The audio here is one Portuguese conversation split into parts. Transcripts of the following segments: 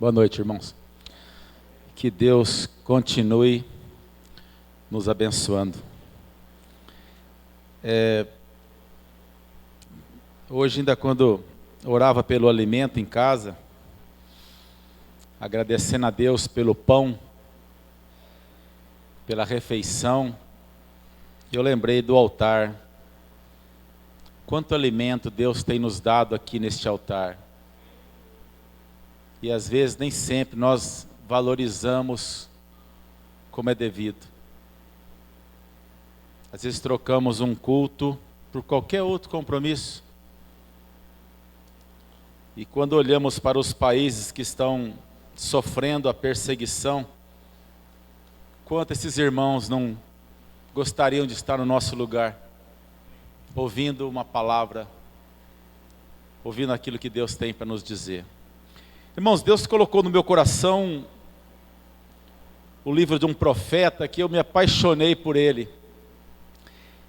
Boa noite, irmãos. Que Deus continue nos abençoando. Hoje, ainda quando orava pelo alimento em casa, agradecendo a Deus pelo pão, pela refeição, eu lembrei do altar. Quanto alimento Deus tem nos dado aqui neste altar. E às vezes nem sempre nós valorizamos como é devido. Às vezes trocamos um culto por qualquer outro compromisso. E quando olhamos para os países que estão sofrendo a perseguição, quanto esses irmãos não gostariam de estar no nosso lugar, ouvindo uma palavra, ouvindo aquilo que Deus tem para nos dizer. Irmãos, Deus colocou no meu coração o livro de um profeta que eu me apaixonei por ele.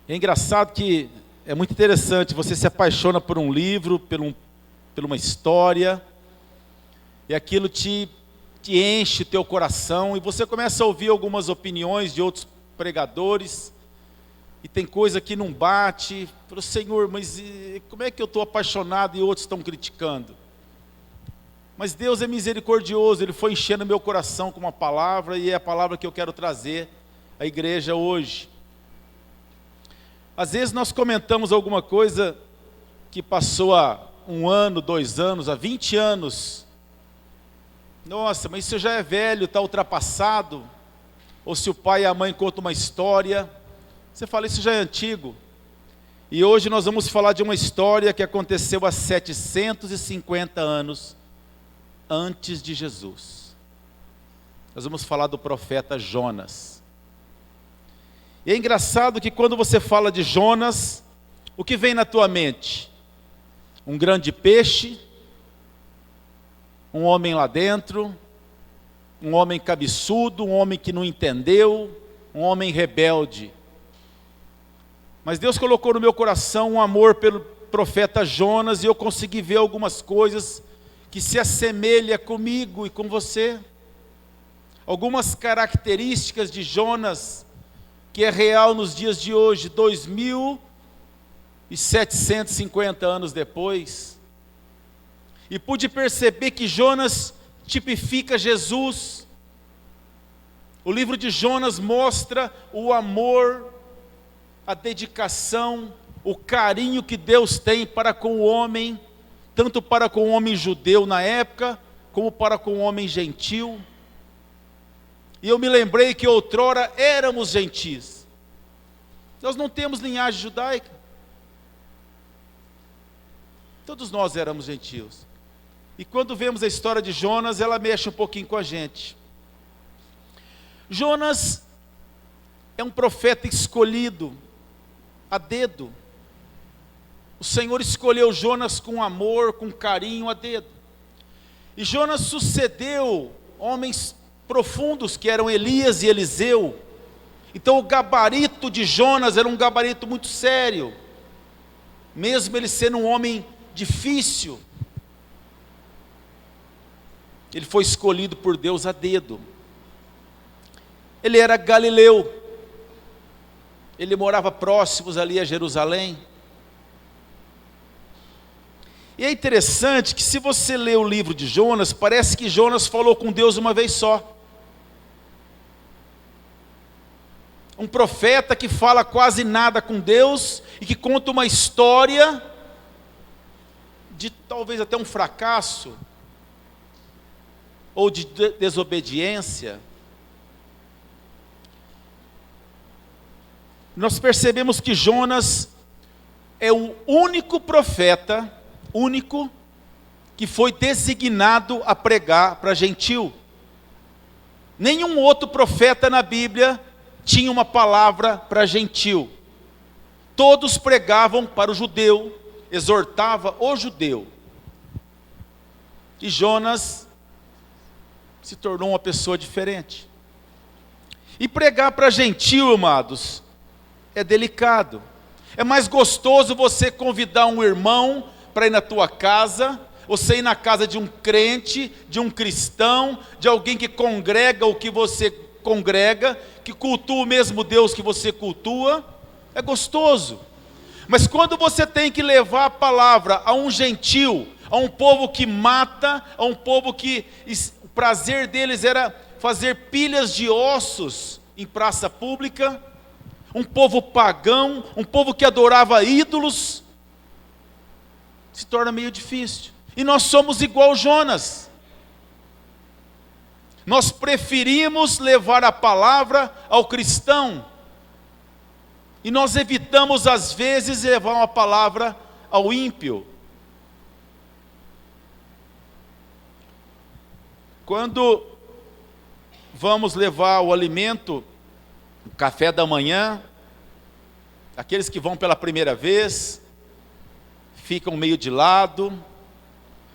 É engraçado que é muito interessante, você se apaixona por um livro, por uma história, e aquilo te enche o teu coração, e você começa a ouvir algumas opiniões de outros pregadores, e tem coisa que não bate. Falo, Senhor, mas como é que eu estou apaixonado e outros estão criticando? Mas Deus é misericordioso, Ele foi enchendo meu coração com uma palavra, e é a palavra que eu quero trazer à igreja hoje. Às vezes nós comentamos alguma coisa que passou há 1 ano, 2 anos, há 20 anos. Nossa, mas isso já é velho, está ultrapassado. Ou se o pai e a mãe contam uma história, você fala, isso já é antigo. E hoje nós vamos falar de uma história que aconteceu há 750 anos antes de Jesus. Nós vamos falar do profeta Jonas. E é engraçado que quando você fala de Jonas, o que vem na tua mente? Um grande peixe, um homem lá dentro, um homem cabeçudo, um homem que não entendeu, um homem rebelde. Mas Deus colocou no meu coração um amor pelo profeta Jonas, e eu consegui ver algumas coisas que se assemelham comigo e com você. Algumas características de Jonas, que é real nos dias de hoje, 2750 anos depois. E pude perceber que Jonas tipifica Jesus. O livro de Jonas mostra o amor, a dedicação, o carinho que Deus tem para com o homem, tanto para com o homem judeu na época, como para com o homem gentil. E eu me lembrei que outrora éramos gentis. Nós não temos linhagem judaica. Todos nós éramos gentios. E quando vemos a história de Jonas, ela mexe um pouquinho com a gente. Jonas é um profeta escolhido a dedo. O Senhor escolheu Jonas com amor, com carinho, a dedo. E Jonas sucedeu homens profundos, que eram Elias e Eliseu. Então o gabarito de Jonas era um gabarito muito sério, mesmo ele sendo um homem difícil. Ele foi escolhido por Deus a dedo. Ele era galileu, ele morava próximos ali a Jerusalém. E é interessante que, se você lê o livro de Jonas, parece que Jonas falou com Deus uma vez só. Um profeta que fala quase nada com Deus e que conta uma história de talvez até um fracasso ou de desobediência. Nós percebemos que Jonas é o único profeta, que foi designado a pregar para gentil. Nenhum outro profeta na Bíblia tinha uma palavra para gentil. Todos pregavam para o judeu, exortava o judeu. E Jonas se tornou uma pessoa diferente. E pregar para gentil, amados, é delicado. É mais gostoso você convidar um irmão para ir na tua casa, você ir na casa de um crente, de um cristão, de alguém que congrega o que você congrega, que cultua o mesmo Deus que você cultua, é gostoso. Mas quando você tem que levar a palavra a um gentil, a um povo que mata, a um povo que o prazer deles era fazer pilhas de ossos em praça pública, um povo pagão, um povo que adorava ídolos, se torna meio difícil. E nós somos igual Jonas. Nós preferimos levar a palavra ao cristão, e nós evitamos às vezes levar uma palavra ao ímpio. Quando vamos levar o alimento, o café da manhã, aqueles que vão pela primeira vez, ficam meio de lado,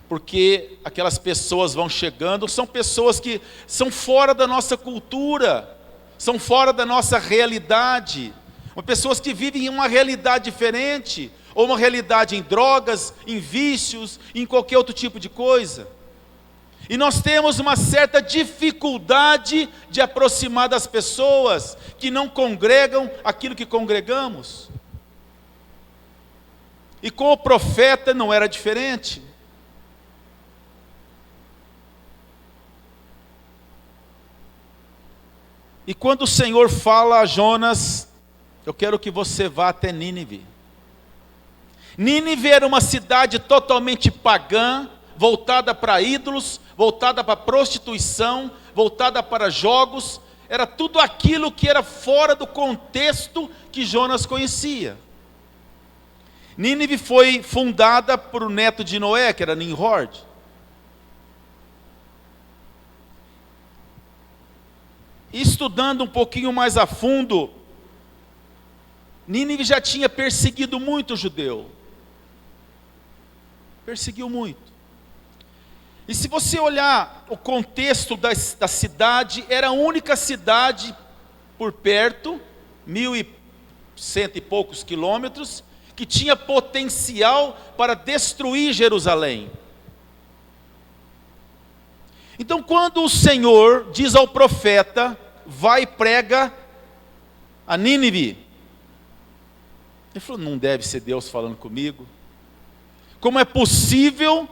porque aquelas pessoas vão chegando, são pessoas que são fora da nossa cultura, são fora da nossa realidade, pessoas que vivem em uma realidade diferente, ou uma realidade em drogas, em vícios, em qualquer outro tipo de coisa. E nós temos uma certa dificuldade de aproximar das pessoas que não congregam aquilo que congregamos. E com o profeta não era diferente. E quando o Senhor fala a Jonas, eu quero que você vá até Nínive. Nínive era uma cidade totalmente pagã, voltada para ídolos, voltada para prostituição, voltada para jogos, era tudo aquilo que era fora do contexto que Jonas conhecia. Nínive foi fundada por um neto de Noé, que era Nimrod. Estudando um pouquinho mais a fundo, Nínive já tinha perseguido muito o judeu. Perseguiu muito. E se você olhar o contexto da cidade, era a única cidade por perto, 1.100 e poucos quilômetros, que tinha potencial para destruir Jerusalém. Então, quando o Senhor diz ao profeta, vai e prega a Nínive, ele falou, não deve ser Deus falando comigo. Como é possível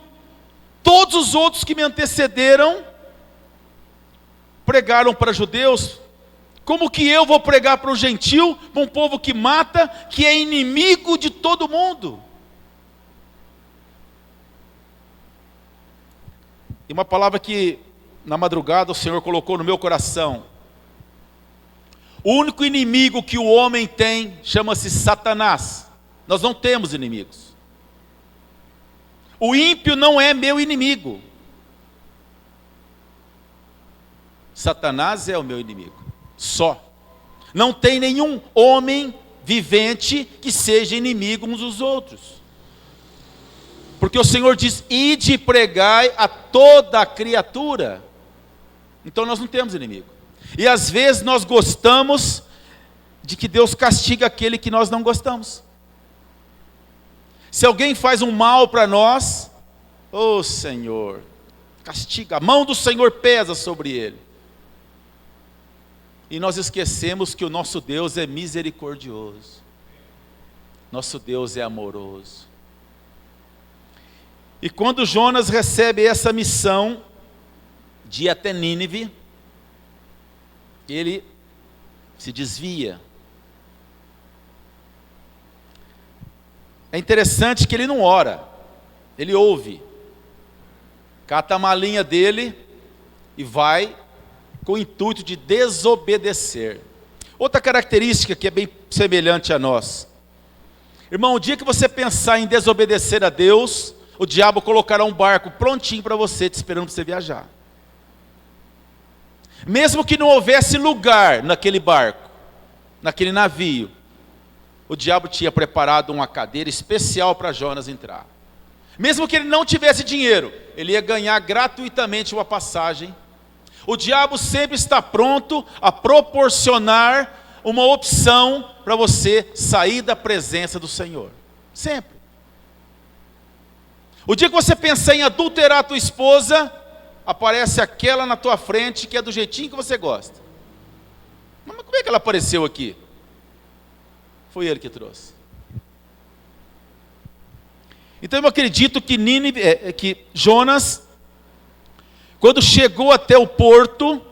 todos os outros que me antecederam pregaram para judeus? Como que eu vou pregar para o gentil, para um povo que mata, que é inimigo de todo mundo? E uma palavra que na madrugada o Senhor colocou no meu coração. O único inimigo que o homem tem chama-se Satanás. Nós não temos inimigos. O ímpio não é meu inimigo. Satanás é o meu inimigo. Só. Não tem nenhum homem vivente que seja inimigo uns dos outros. Porque o Senhor diz, ide e pregai a toda a criatura. Então nós não temos inimigo. E às vezes nós gostamos de que Deus castiga aquele que nós não gostamos. Se alguém faz um mal para nós, ô Senhor, castiga, a mão do Senhor pesa sobre ele. E nós esquecemos que o nosso Deus é misericordioso. Nosso Deus é amoroso. E quando Jonas recebe essa missão de ir até Nínive, ele se desvia. É interessante que ele não ora, ele ouve, cata a malinha dele e vai com o intuito de desobedecer. Outra característica que é bem semelhante a nós. Irmão, o dia que você pensar em desobedecer a Deus, o diabo colocará um barco prontinho para você, te esperando para você viajar. Mesmo que não houvesse lugar naquele barco, naquele navio, o diabo tinha preparado uma cadeira especial para Jonas entrar. Mesmo que ele não tivesse dinheiro, ele ia ganhar gratuitamente uma passagem. O diabo sempre está pronto a proporcionar uma opção para você sair da presença do Senhor. Sempre. O dia que você pensar em adulterar a tua esposa, aparece aquela na tua frente que é do jeitinho que você gosta. Mas como é que ela apareceu aqui? Foi ele que trouxe. Então eu acredito que que Jonas, quando chegou até o porto,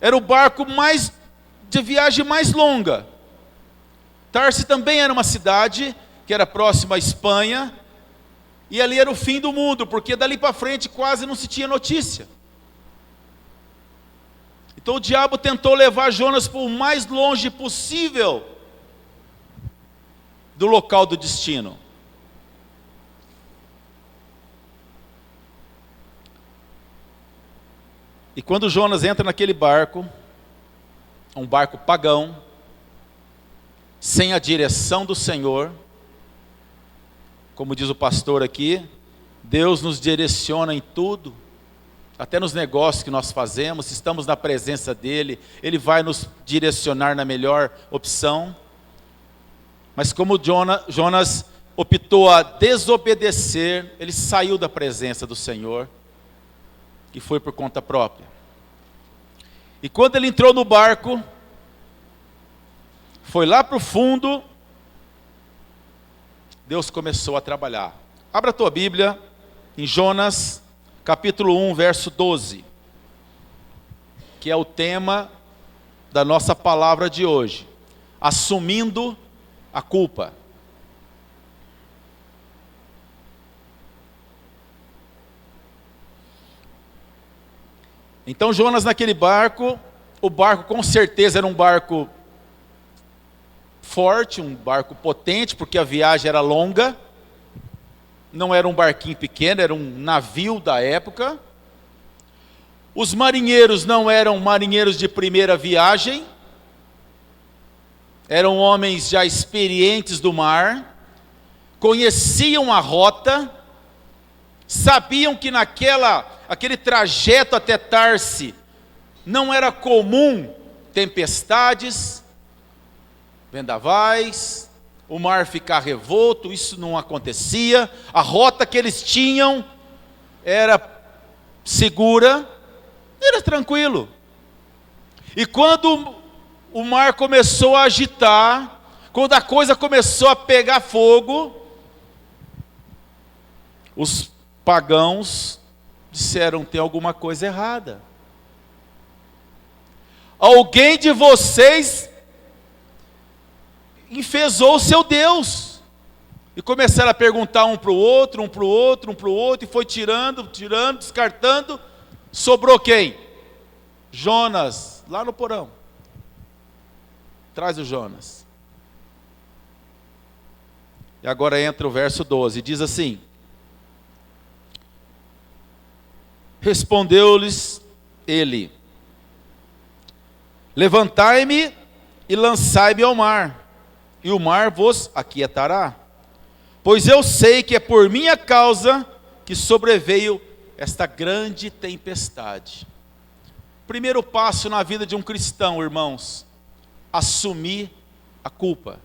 era o barco de viagem mais longa. Tarse também era uma cidade que era próxima à Espanha, e ali era o fim do mundo, porque dali para frente quase não se tinha notícia. Então o diabo tentou levar Jonas para o mais longe possível do local do destino. E quando Jonas entra naquele barco, um barco pagão, sem a direção do Senhor, como diz o pastor aqui, Deus nos direciona em tudo, até nos negócios que nós fazemos, se estamos na presença dEle, Ele vai nos direcionar na melhor opção. Mas como Jonas optou a desobedecer, ele saiu da presença do Senhor e foi por conta própria. E quando ele entrou no barco, foi lá para o fundo, Deus começou a trabalhar. Abra a tua Bíblia em Jonas, capítulo 1, verso 12, que é o tema da nossa palavra de hoje, assumindo a culpa. Então Jonas naquele barco, o barco com certeza era um barco forte, um barco potente, porque a viagem era longa, não era um barquinho pequeno, era um navio da época. Os marinheiros não eram marinheiros de primeira viagem, eram homens já experientes do mar, conheciam a rota, sabiam que aquele trajeto até Tarse não era comum tempestades, vendavais, o mar ficar revolto, isso não acontecia. A rota que eles tinham era segura, era tranquilo. E quando o mar começou a agitar, quando a coisa começou a pegar fogo, os pagãos disseram: tem alguma coisa errada. Alguém de vocês enfezou o seu Deus. E começaram a perguntar um para o outro, e foi tirando, descartando. Sobrou quem? Jonas, lá no porão. Traz o Jonas. E agora entra o verso 12, diz assim: respondeu-lhes ele: levantai-me e lançai-me ao mar, e o mar vos aquietará, pois eu sei que é por minha causa que sobreveio esta grande tempestade. Primeiro passo na vida de um cristão, irmãos: assumir a culpa.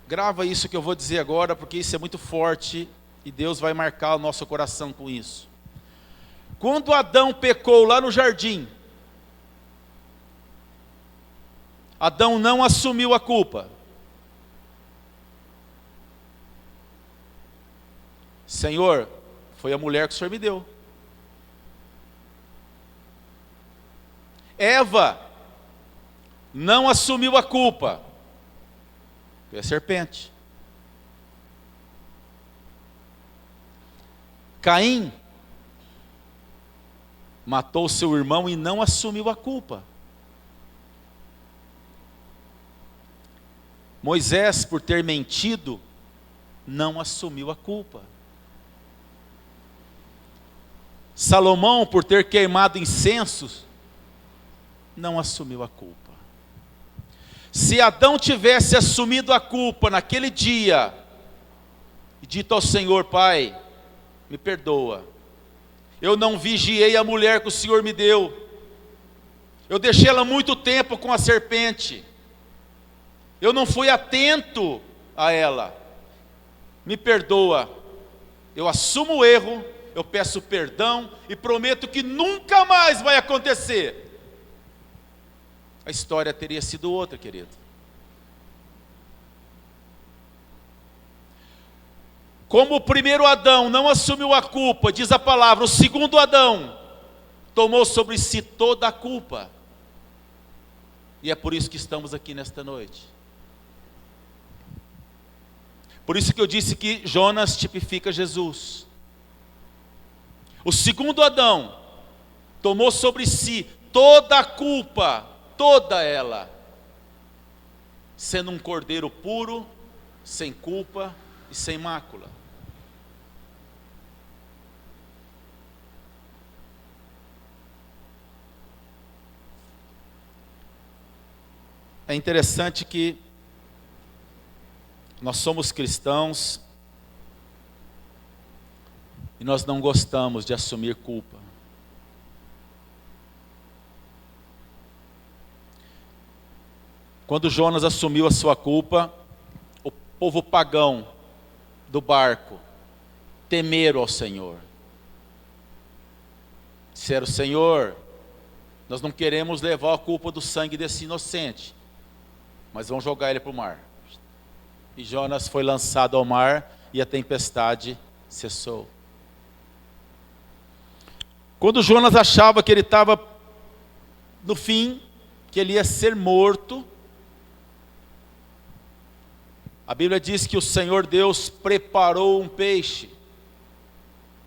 Grava isso que eu vou dizer agora, porque isso é muito forte e Deus vai marcar o nosso coração com isso. Quando Adão pecou lá no jardim, Adão não assumiu a culpa. Senhor, foi a mulher que o Senhor me deu. Eva não assumiu a culpa. Foi a serpente. Caim matou seu irmão e não assumiu a culpa. Moisés, por ter mentido, não assumiu a culpa. Salomão, por ter queimado incensos, não assumiu a culpa. Se Adão tivesse assumido a culpa naquele dia e dito ao Senhor: Pai, me perdoa, eu não vigiei a mulher que o Senhor me deu, eu deixei ela muito tempo com a serpente, eu não fui atento a ela. Me perdoa, eu assumo o erro, eu peço perdão e prometo que nunca mais vai acontecer. A história teria sido outra, querido. Como o primeiro Adão não assumiu a culpa, diz a palavra, o segundo Adão tomou sobre si toda a culpa. E é por isso que estamos aqui nesta noite. Por isso que eu disse que Jonas tipifica Jesus. O segundo Adão tomou sobre si toda a culpa, toda ela, sendo um cordeiro puro, sem culpa e sem mácula. É interessante que nós somos cristãos e nós não gostamos de assumir culpa. Quando Jonas assumiu a sua culpa, o povo pagão do barco temeram ao Senhor. Disseram: Senhor, nós não queremos levar a culpa do sangue desse inocente, mas vamos jogar ele para o mar. E Jonas foi lançado ao mar e a tempestade cessou. Quando Jonas achava que ele estava no fim, que ele ia ser morto, a Bíblia diz que o Senhor Deus preparou um peixe.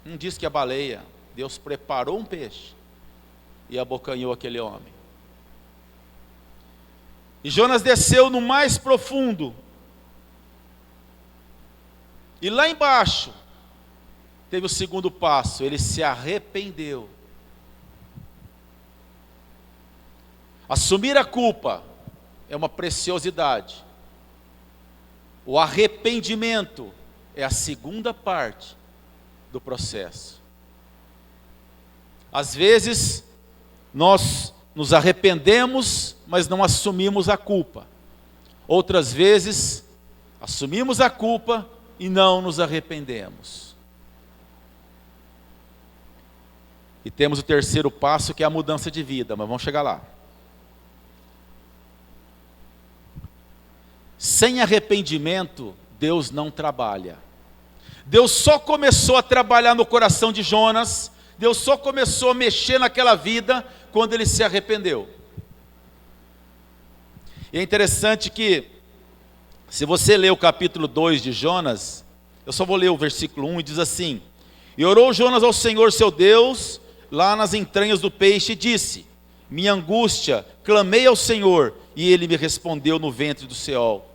Não diz que a baleia. Deus preparou um peixe e abocanhou aquele homem. E Jonas desceu no mais profundo. E lá embaixo, teve o segundo passo, ele se arrependeu. Assumir a culpa é uma preciosidade. O arrependimento é a segunda parte do processo. Às vezes, nós nos arrependemos, mas não assumimos a culpa. Outras vezes, assumimos a culpa e não nos arrependemos. E temos o terceiro passo, que é a mudança de vida, mas vamos chegar lá. Sem arrependimento, Deus não trabalha. Deus só começou a trabalhar no coração de Jonas, Deus só começou a mexer naquela vida quando ele se arrependeu. E é interessante que, se você ler o capítulo 2 de Jonas, eu só vou ler o versículo 1 e diz assim: E orou Jonas ao Senhor seu Deus, lá nas entranhas do peixe, e disse: Minha angústia, clamei ao Senhor, e ele me respondeu no ventre do Seol.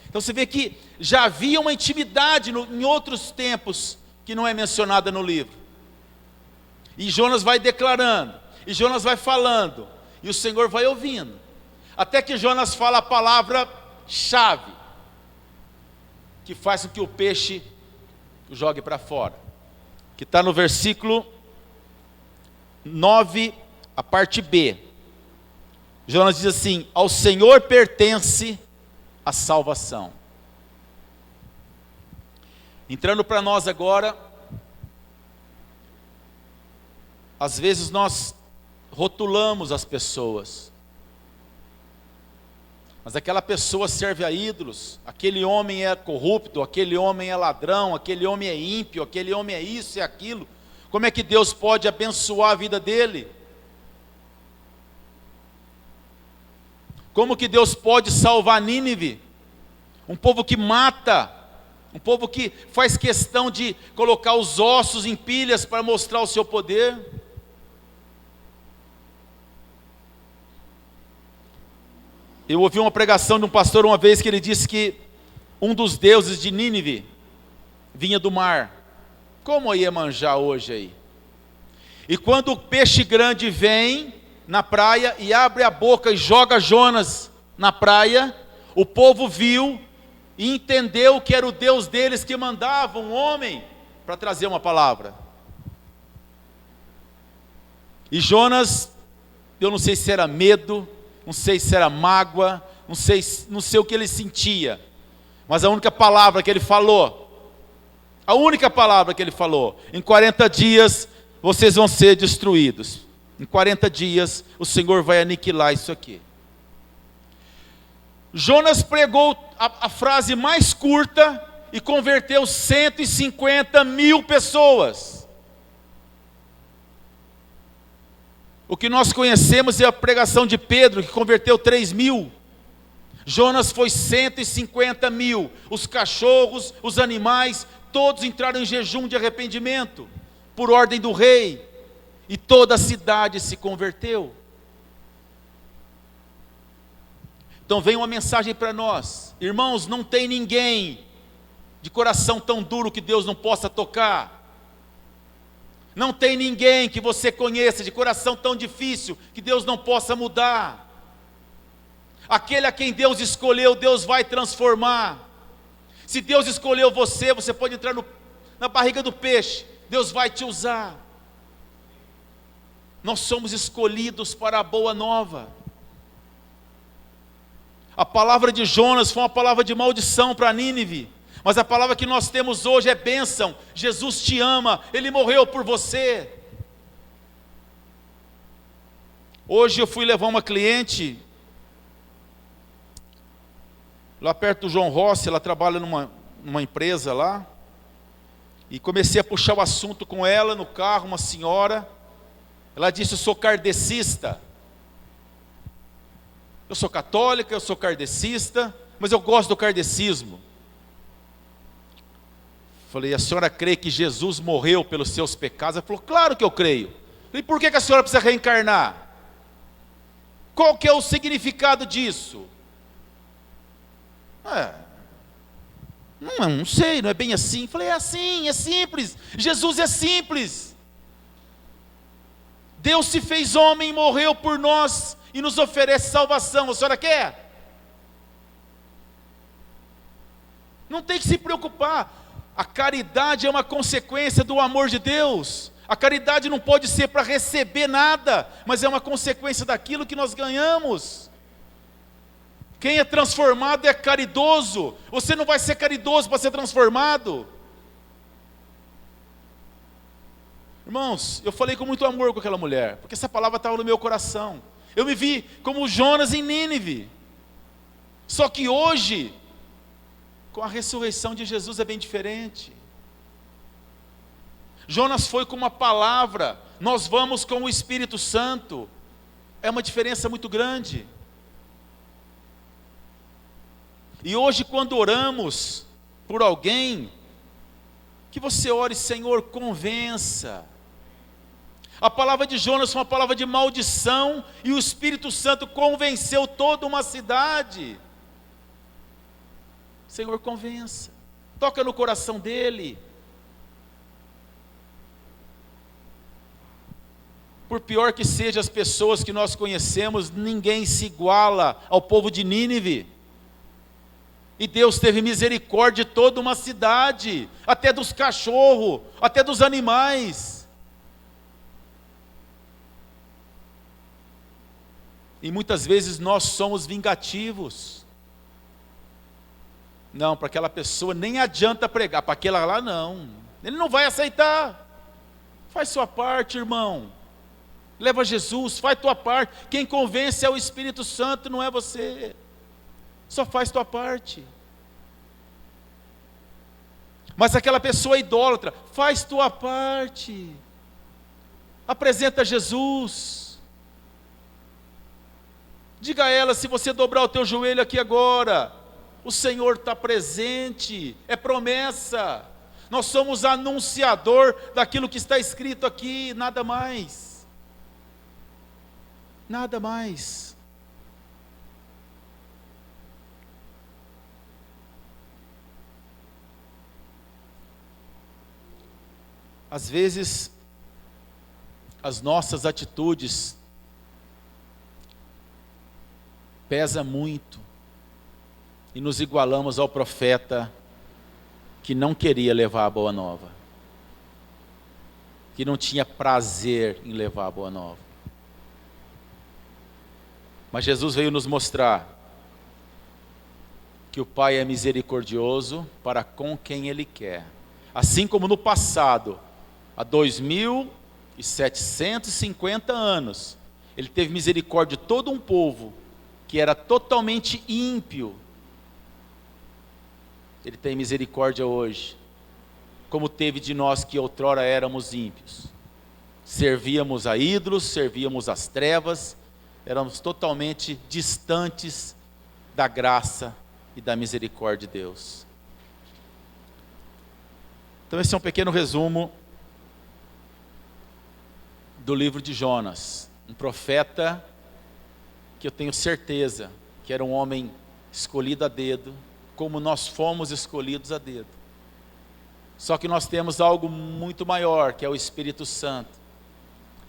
Então você vê que já havia uma intimidade em outros tempos, que não é mencionada no livro. E Jonas vai declarando, e Jonas vai falando, e o Senhor vai ouvindo, até que Jonas fala a palavra-chave, que faz com que o peixe o jogue para fora, que está no versículo 9, a parte B. Jonas diz assim: Ao Senhor pertence a salvação. Entrando para nós agora, às vezes nós rotulamos as pessoas, mas aquela pessoa serve a ídolos, aquele homem é corrupto, aquele homem é ladrão, aquele homem é ímpio, aquele homem é isso e aquilo. Como é que Deus pode abençoar a vida dele? Como que Deus pode salvar Nínive? Um povo que mata, um povo que faz questão de colocar os ossos em pilhas para mostrar o seu poder. Eu ouvi uma pregação de um pastor uma vez que ele disse que um dos deuses de Nínive vinha do mar. Como ia manjar hoje aí? E quando o peixe grande vem na praia e abre a boca e joga Jonas na praia, o povo viu e entendeu que era o Deus deles que mandava um homem para trazer uma palavra. E Jonas, eu não sei se era medo, não sei se era mágoa, não sei o que ele sentia, mas a única palavra que ele falou, em 40 dias vocês vão ser destruídos. Em 40 dias o Senhor vai aniquilar isso aqui. Jonas pregou a frase mais curta e converteu 150.000 pessoas. O que nós conhecemos é a pregação de Pedro, que converteu 3.000. Jonas foi 150.000. Os cachorros, os animais, todos entraram em jejum de arrependimento, por ordem do rei. E toda a cidade se converteu. Então vem uma mensagem para nós. Irmãos, não tem ninguém de coração tão duro que Deus não possa tocar. Não tem ninguém que você conheça de coração tão difícil que Deus não possa mudar. Aquele a quem Deus escolheu, Deus vai transformar. Se Deus escolheu você, você pode entrar na barriga do peixe, Deus vai te usar. Nós somos escolhidos para a boa nova. A palavra de Jonas foi uma palavra de maldição para Nínive, mas a palavra que nós temos hoje é bênção. Jesus te ama, Ele morreu por você. Hoje eu fui levar uma cliente lá perto do João Rossi, ela trabalha numa empresa lá, e comecei a puxar o assunto com ela no carro, uma senhora. Ela disse: eu sou kardecista. Eu sou católica, eu sou kardecista, mas eu gosto do kardecismo. Falei: a senhora crê que Jesus morreu pelos seus pecados? Ela falou: claro que eu creio. Falei: por que a senhora precisa reencarnar? Qual que é o significado disso? Não sei, não é bem assim. Falei: é assim, é simples. Jesus é simples. Deus se fez homem, morreu por nós e nos oferece salvação. A senhora quer? Não tem que se preocupar. A caridade é uma consequência do amor de Deus. A caridade não pode ser para receber nada, mas é uma consequência daquilo que nós ganhamos. Quem é transformado é caridoso. Você não vai ser caridoso para ser transformado. Irmãos, eu falei com muito amor com aquela mulher, porque essa palavra estava no meu coração. Eu me vi como Jonas em Nínive. Só que hoje, com a ressurreição de Jesus, é bem diferente. Jonas foi com uma palavra, nós vamos com o Espírito Santo. É uma diferença muito grande. E hoje, quando oramos por alguém, que você ore: Senhor, convença. A palavra de Jonas foi uma palavra de maldição, e o Espírito Santo convenceu toda uma cidade. Senhor, convença. Toca no coração dele. Por pior que sejam as pessoas que nós conhecemos, ninguém se iguala ao povo de Nínive. E Deus teve misericórdia de toda uma cidade, até dos cachorros, até dos animais. E muitas vezes nós somos vingativos. Não, para aquela pessoa nem adianta pregar, para aquela lá não. Ele não vai aceitar. Faz sua parte, irmão. Leva Jesus, faz tua parte. Quem convence é o Espírito Santo, não é você. Só faz tua parte. Mas aquela pessoa é idólatra, faz tua parte. Apresenta Jesus. Diga a ela: se você dobrar o teu joelho aqui agora, o Senhor está presente, é promessa. Nós somos anunciador daquilo que está escrito aqui, nada mais. Nada mais. Às vezes, as nossas atitudes pesam muito, e nos igualamos ao profeta que não queria levar a boa nova, que não tinha prazer em levar a boa nova. Mas Jesus veio nos mostrar que o Pai é misericordioso para com quem Ele quer. Assim como no passado, há 2750 anos, Ele teve misericórdia de todo um povo que era totalmente ímpio. Ele tem misericórdia hoje, como teve de nós que outrora éramos ímpios. Servíamos a ídolos, servíamos às trevas, éramos totalmente distantes da graça e da misericórdia de Deus. Então esse é um pequeno resumo do livro de Jonas, um profeta que eu tenho certeza que era um homem escolhido a dedo, como nós fomos escolhidos a dedo. Só que nós temos algo muito maior, que é o Espírito Santo.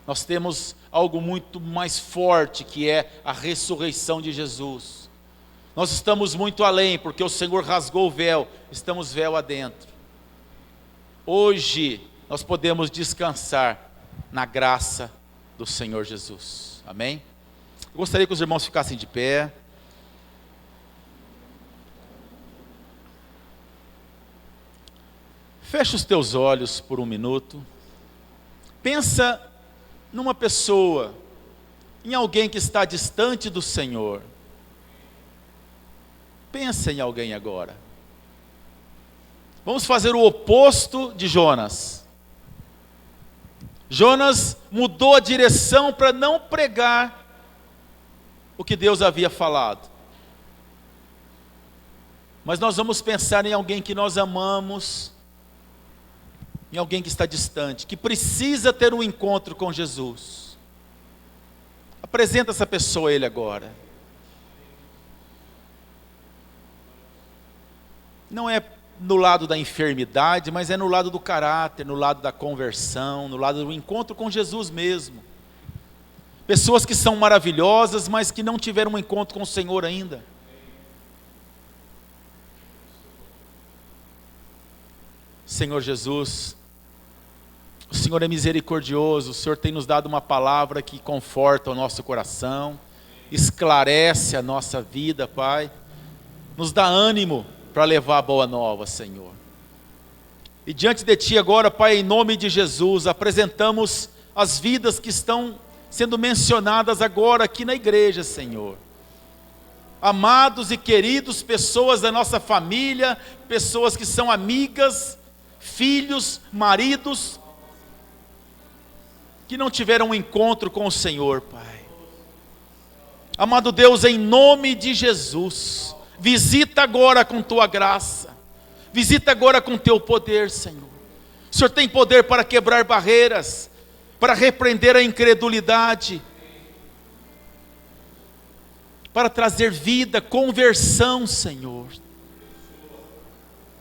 Nós temos algo muito mais forte, que é a ressurreição de Jesus. Nós estamos muito além, porque o Senhor rasgou o véu, estamos véu adentro. Hoje nós podemos descansar na graça do Senhor Jesus. Amém? Eu gostaria que os irmãos ficassem de pé. Fecha os teus olhos por um minuto. Pensa numa pessoa, em alguém que está distante do Senhor. Pensa em alguém agora. Vamos fazer o oposto de Jonas. Jonas mudou a direção para não pregar o que Deus havia falado. Mas nós vamos pensar em alguém que nós amamos, em alguém que está distante, que precisa ter um encontro com Jesus. Apresenta essa pessoa a Ele agora. Não é no lado da enfermidade, mas é no lado do caráter, no lado da conversão, no lado do encontro com Jesus mesmo. Pessoas que são maravilhosas, mas que não tiveram um encontro com o Senhor ainda. Senhor Jesus, o Senhor é misericordioso, o Senhor tem nos dado uma palavra que conforta o nosso coração, esclarece a nossa vida, Pai, nos dá ânimo para levar a boa nova, Senhor. E diante de Ti agora, Pai, em nome de Jesus, apresentamos as vidas que estão sendo mencionadas agora aqui na igreja, Senhor. Amados e queridos, pessoas da nossa família, pessoas que são amigas, filhos, maridos, que não tiveram um encontro com o Senhor, Pai. Amado Deus, em nome de Jesus, visita agora com Tua graça, visita agora com Teu poder, Senhor. O Senhor tem poder para quebrar barreiras, para repreender a incredulidade, para trazer vida, conversão, Senhor.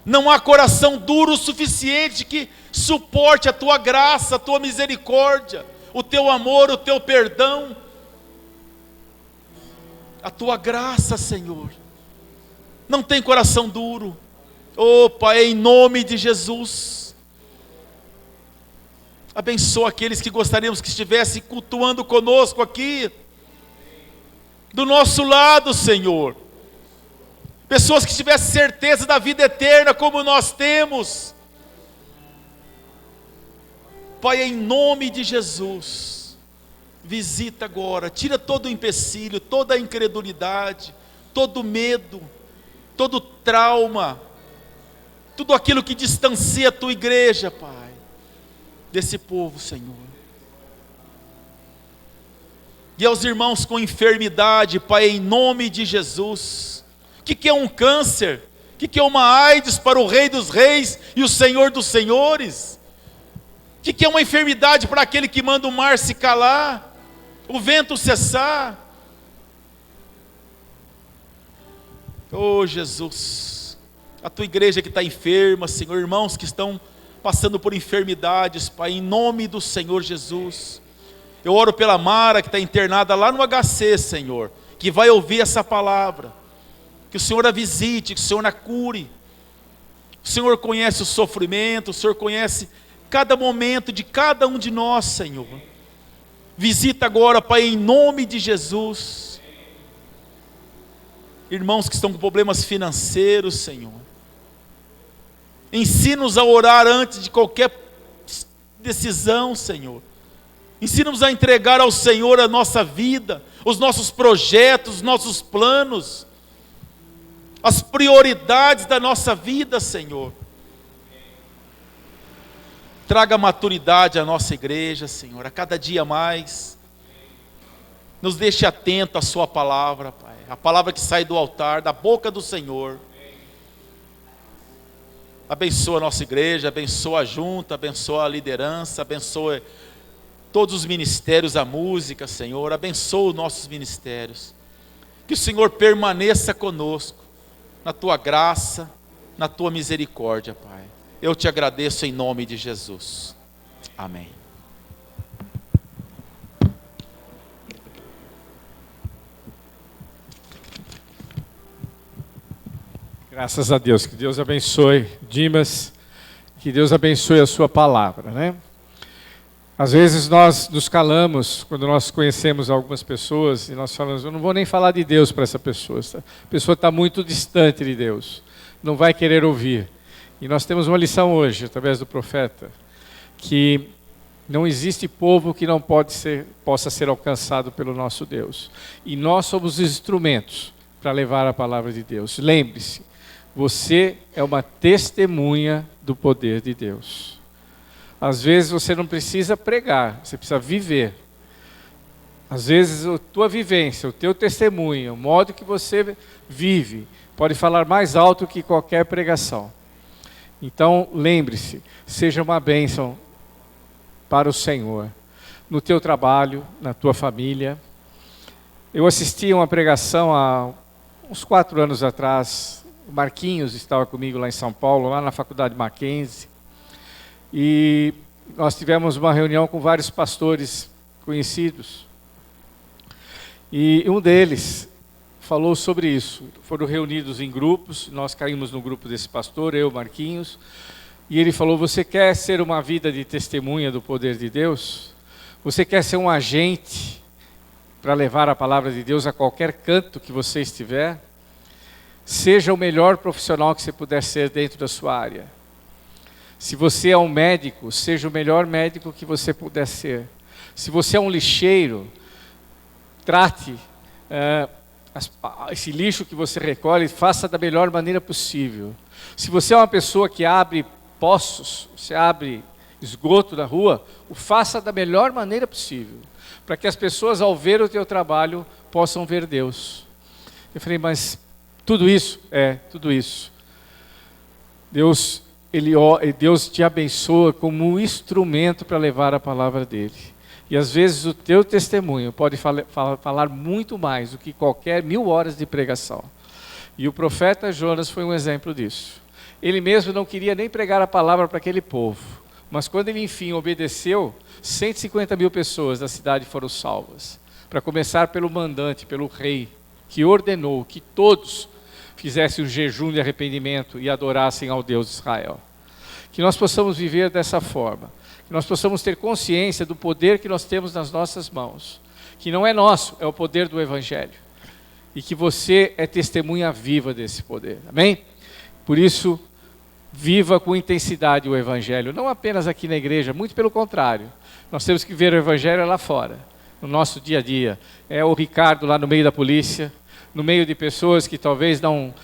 Não há coração duro o suficiente que suporte a Tua graça, a Tua misericórdia, o Teu amor, o Teu perdão, a Tua graça, Senhor. Não tem coração duro. Oh, Pai, em nome de Jesus, abençoa aqueles que gostaríamos que estivessem cultuando conosco aqui, do nosso lado, Senhor. Pessoas que tivessem certeza da vida eterna como nós temos. Pai, em nome de Jesus, visita agora, tira todo o empecilho, toda a incredulidade, todo o medo, todo o trauma, tudo aquilo que distancia a Tua igreja, Pai, desse povo, Senhor. E aos irmãos com enfermidade, Pai, em nome de Jesus. O que é um câncer? O que é uma AIDS para o Rei dos Reis e o Senhor dos Senhores? O que é uma enfermidade para aquele que manda o mar se calar, o vento cessar? Oh Jesus, a Tua igreja que está enferma, Senhor, irmãos que estão passando por enfermidades, Pai, em nome do Senhor Jesus. Eu oro pela Mara que está internada lá no HC, Senhor, que vai ouvir essa palavra. Que o Senhor a visite, que o Senhor a cure. O Senhor conhece o sofrimento, o Senhor conhece cada momento de cada um de nós, Senhor. Visita agora, Pai, em nome de Jesus. Irmãos que estão com problemas financeiros, Senhor. Ensina-nos a orar antes de qualquer decisão, Senhor. Ensina-nos a entregar ao Senhor a nossa vida, os nossos projetos, os nossos planos, as prioridades da nossa vida, Senhor. Traga maturidade à nossa igreja, Senhor, a cada dia mais. Nos deixe atento à sua palavra, Pai. A palavra que sai do altar, da boca do Senhor. Abençoa a nossa igreja, abençoa a junta, abençoa a liderança, abençoa todos os ministérios, a música, Senhor. Abençoa os nossos ministérios. Que o Senhor permaneça conosco, na tua graça, na tua misericórdia, Pai. Eu te agradeço em nome de Jesus. Amém. Graças a Deus, que Deus abençoe Dimas, que Deus abençoe a sua palavra, né? Às vezes nós nos calamos quando nós conhecemos algumas pessoas e nós falamos, eu não vou nem falar de Deus para essa pessoa, a pessoa está muito distante de Deus, não vai querer ouvir. E nós temos uma lição hoje, através do profeta, que não existe povo que não possa ser alcançado pelo nosso Deus. E nós somos instrumentos para levar a palavra de Deus. Lembre-se, você é uma testemunha do poder de Deus. Às vezes você não precisa pregar, você precisa viver. Às vezes a tua vivência, o teu testemunho, o modo que você vive, pode falar mais alto que qualquer pregação. Então, lembre-se, seja uma bênção para o Senhor, no teu trabalho, na tua família. Eu assisti a uma pregação há uns 4 anos atrás, o Marquinhos estava comigo lá em São Paulo, lá na Faculdade Mackenzie, e nós tivemos uma reunião com vários pastores conhecidos, e um deles falou sobre isso. Foram reunidos em grupos, nós caímos no grupo desse pastor, eu, Marquinhos, e ele falou, você quer ser uma vida de testemunha do poder de Deus? Você quer ser um agente para levar a palavra de Deus a qualquer canto que você estiver? Seja o melhor profissional que você puder ser dentro da sua área. Se você é um médico, seja o melhor médico que você puder ser. Se você é um lixeiro, trate esse lixo que você recolhe, faça da melhor maneira possível. Se você é uma pessoa que abre poços, você abre esgoto na rua, o faça da melhor maneira possível, para que as pessoas, ao ver o teu trabalho, possam ver Deus. Eu falei, mas tudo isso? Tudo isso. Deus te abençoa como um instrumento para levar a palavra dele. E às vezes o teu testemunho pode falar muito mais do que qualquer 1000 horas de pregação. E o profeta Jonas foi um exemplo disso. Ele mesmo não queria nem pregar a palavra para aquele povo. Mas quando ele enfim obedeceu, 150.000 pessoas da cidade foram salvas. Para começar pelo mandante, pelo rei, que ordenou que todos fizessem um jejum de arrependimento e adorassem ao Deus de Israel. Que nós possamos viver dessa forma. Que nós possamos ter consciência do poder que nós temos nas nossas mãos, que não é nosso, é o poder do Evangelho, e que você é testemunha viva desse poder, amém? Por isso, viva com intensidade o Evangelho, não apenas aqui na igreja, muito pelo contrário, nós temos que ver o Evangelho lá fora, no nosso dia a dia. É o Ricardo lá no meio da polícia, no meio de pessoas que talvez não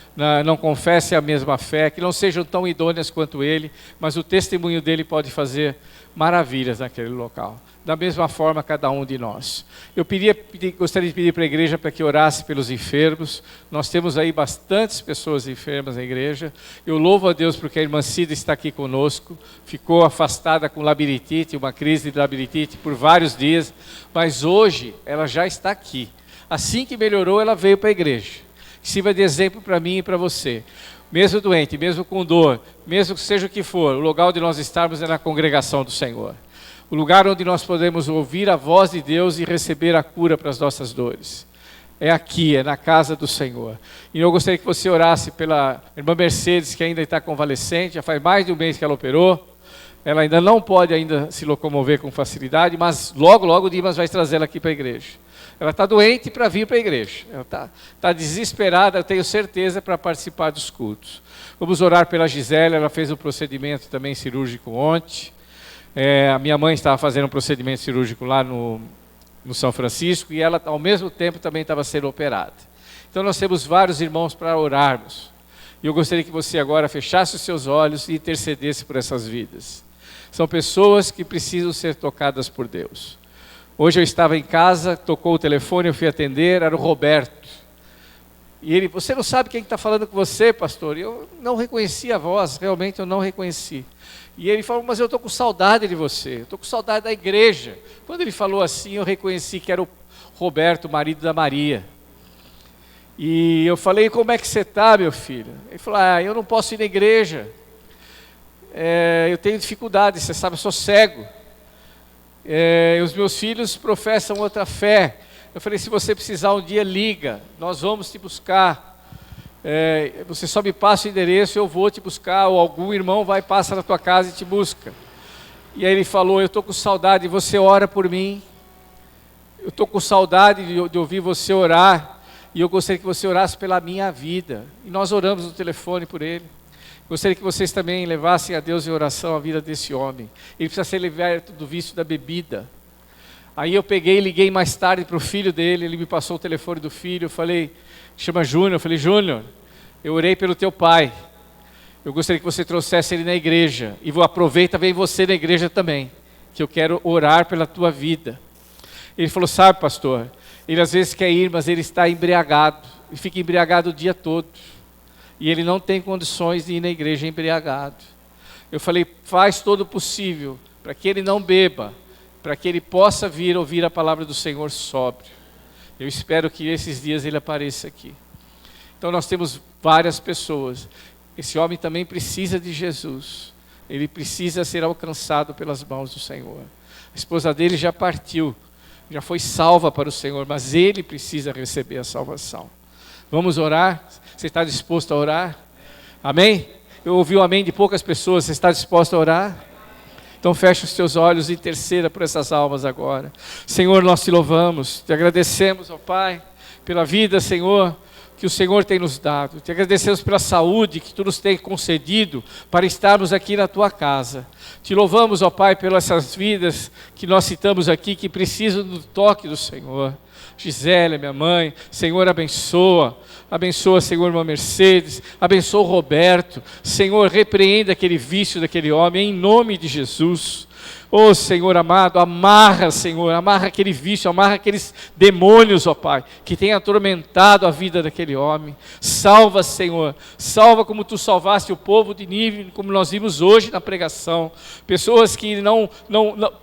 confessem a mesma fé, que não sejam tão idôneas quanto ele, mas o testemunho dele pode fazer maravilhas naquele local. Da mesma forma, cada um de nós. Gostaria de pedir para a igreja para que orasse pelos enfermos. Nós temos aí bastantes pessoas enfermas na igreja. Eu louvo a Deus porque a irmã Cida está aqui conosco. Ficou afastada com labirintite, uma crise de labirintite por vários dias, mas hoje ela já está aqui. Assim que melhorou, ela veio para a igreja. Que sirva de exemplo para mim e para você. Mesmo doente, mesmo com dor, mesmo que seja o que for, o lugar onde nós estarmos é na congregação do Senhor. O lugar onde nós podemos ouvir a voz de Deus e receber a cura para as nossas dores. É aqui, é na casa do Senhor. E eu gostaria que você orasse pela irmã Mercedes, que ainda está convalescente, já faz mais de um mês que ela operou. Ela ainda não pode ainda se locomover com facilidade, mas logo, logo o Dimas vai trazer ela aqui para a igreja. Ela está doente para vir para a igreja. Ela está desesperada, eu tenho certeza, para participar dos cultos. Vamos orar pela Gisele, ela fez um procedimento também cirúrgico ontem. A minha mãe estava fazendo um procedimento cirúrgico lá no São Francisco e ela, ao mesmo tempo, também estava sendo operada. Então nós temos vários irmãos para orarmos. E eu gostaria que você agora fechasse os seus olhos e intercedesse por essas vidas. São pessoas que precisam ser tocadas por Deus. Hoje eu estava em casa, tocou o telefone, eu fui atender, era o Roberto. E ele, você não sabe quem está falando com você, pastor? E eu não reconheci a voz, realmente eu não reconheci. E ele falou, mas eu estou com saudade de você, estou com saudade da igreja. Quando ele falou assim, eu reconheci que era o Roberto, marido da Maria. E eu falei, como é que você está, meu filho? Ele falou, eu não posso ir na igreja. Eu tenho dificuldade, você sabe, eu sou cego. Os meus filhos professam outra fé. Eu falei, se você precisar um dia, liga, nós vamos te buscar. Você só me passa o endereço, eu vou te buscar, ou algum irmão vai, passa na tua casa e te busca. E aí ele falou, eu estou com saudade, você ora por mim. Eu estou com saudade de ouvir você orar, e eu gostaria que você orasse pela minha vida. E nós oramos no telefone por ele. Gostaria que vocês também levassem a Deus em oração a vida desse homem. Ele precisa ser liberto do vício da bebida. Aí eu peguei e liguei mais tarde para o filho dele, ele me passou o telefone do filho, eu falei, chama Júnior, eu falei, Júnior, eu orei pelo teu pai, eu gostaria que você trouxesse ele na igreja, e aproveita, vem você na igreja também, que eu quero orar pela tua vida. Ele falou, sabe, pastor, ele às vezes quer ir, mas ele está embriagado, e fica embriagado o dia todo. E ele não tem condições de ir na igreja embriagado. Eu falei, faz todo o possível para que ele não beba, para que ele possa vir ouvir a palavra do Senhor sóbrio. Eu espero que esses dias ele apareça aqui. Então nós temos várias pessoas. Esse homem também precisa de Jesus. Ele precisa ser alcançado pelas mãos do Senhor. A esposa dele já partiu, já foi salva para o Senhor, mas ele precisa receber a salvação. Vamos orar? Você está disposto a orar? Amém? Eu ouvi o amém de poucas pessoas. Você está disposto a orar? Então feche os teus olhos e interceda por essas almas agora. Senhor, nós te louvamos, te agradecemos, ó Pai, pela vida, Senhor, que o Senhor tem nos dado. Te agradecemos pela saúde que Tu nos tem concedido para estarmos aqui na Tua casa. Te louvamos, ó Pai, pelas essas vidas que nós citamos aqui, que precisam do toque do Senhor. Gisele, minha mãe, Senhor, abençoa, Senhor, irmã Mercedes, abençoa o Roberto, Senhor, repreenda aquele vício daquele homem, em nome de Jesus. Oh, Senhor amado, amarra, Senhor, amarra aquele vício, amarra aqueles demônios, ó Pai, que tem atormentado a vida daquele homem. Salva, Senhor, salva como Tu salvaste o povo de Nínive, como nós vimos hoje na pregação. Pessoas que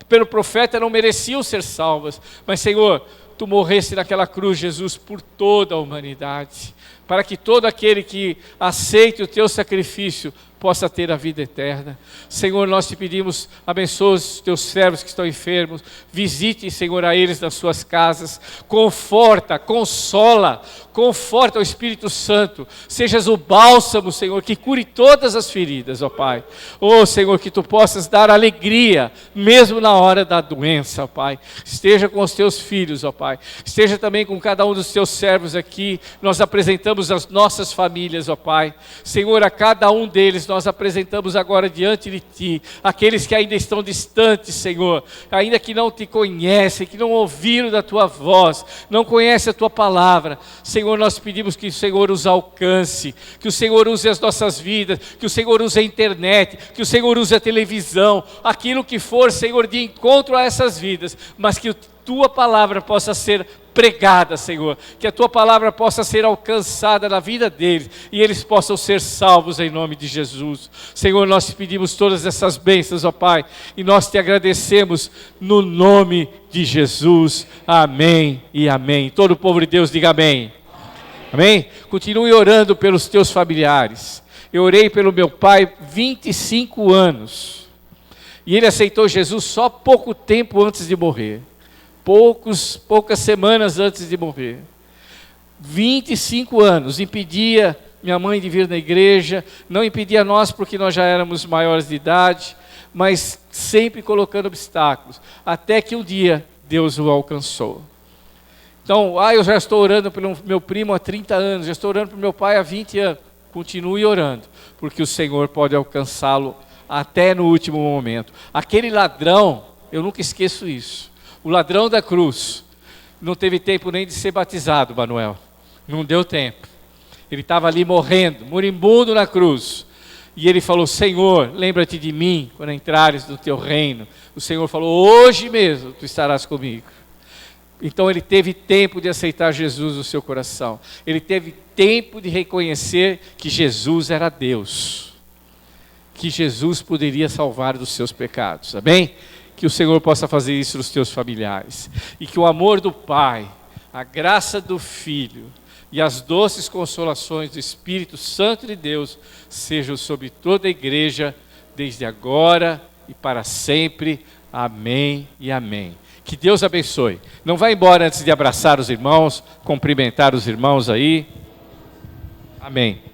pelo profeta não mereciam ser salvas, mas, Senhor, Tu morreste naquela cruz, Jesus, por toda a humanidade, para que todo aquele que aceite o Teu sacrifício possa ter a vida eterna. Senhor, nós te pedimos, abençoa os Teus servos que estão enfermos, visite, Senhor, a eles nas suas casas, conforta, consola, conforta o Espírito Santo, sejas o bálsamo, Senhor, que cure todas as feridas, ó Pai. Oh, Senhor, que Tu possas dar alegria, mesmo na hora da doença, ó Pai. Esteja com os Teus filhos, ó Pai. Esteja também com cada um dos Teus servos aqui. Nós apresentamos as nossas famílias, ó Pai. Senhor, a cada um deles nós apresentamos agora diante de Ti, aqueles que ainda estão distantes, Senhor, ainda que não Te conhecem, que não ouviram da Tua voz, não conhecem a Tua palavra. Senhor, nós pedimos que o Senhor os alcance, que o Senhor use as nossas vidas, que o Senhor use a internet, que o Senhor use a televisão, aquilo que for, Senhor, de encontro a essas vidas, mas que a Tua palavra possa ser pregada, Senhor, que a Tua palavra possa ser alcançada na vida deles e eles possam ser salvos em nome de Jesus. Senhor, nós te pedimos todas essas bênçãos, ó Pai, e nós te agradecemos no nome de Jesus. Amém e amém. Todo o povo de Deus diga amém. Amém? Continue orando pelos teus familiares. Eu orei pelo meu pai 25 anos e ele aceitou Jesus só pouco tempo antes de morrer. Poucas semanas antes de morrer. 25 anos, impedia minha mãe de vir na igreja, não impedia nós porque nós já éramos maiores de idade, mas sempre colocando obstáculos, até que um dia Deus o alcançou. Então, eu já estou orando pelo meu primo há 30 anos, já estou orando pelo meu pai há 20 anos. Continue orando, porque o Senhor pode alcançá-lo até no último momento. Aquele ladrão, eu nunca esqueço isso, o ladrão da cruz, não teve tempo nem de ser batizado, Manuel, não deu tempo. Ele estava ali morrendo, moribundo na cruz, e ele falou: Senhor, lembra-te de mim quando entrares no teu reino. O Senhor falou: hoje mesmo tu estarás comigo. Então ele teve tempo de aceitar Jesus no seu coração. Ele teve tempo de reconhecer que Jesus era Deus. Que Jesus poderia salvar dos seus pecados. Amém? Que o Senhor possa fazer isso nos teus familiares. E que o amor do Pai, a graça do Filho e as doces consolações do Espírito Santo de Deus sejam sobre toda a igreja, desde agora e para sempre. Amém e amém. Que Deus abençoe. Não vá embora antes de abraçar os irmãos, cumprimentar os irmãos aí. Amém.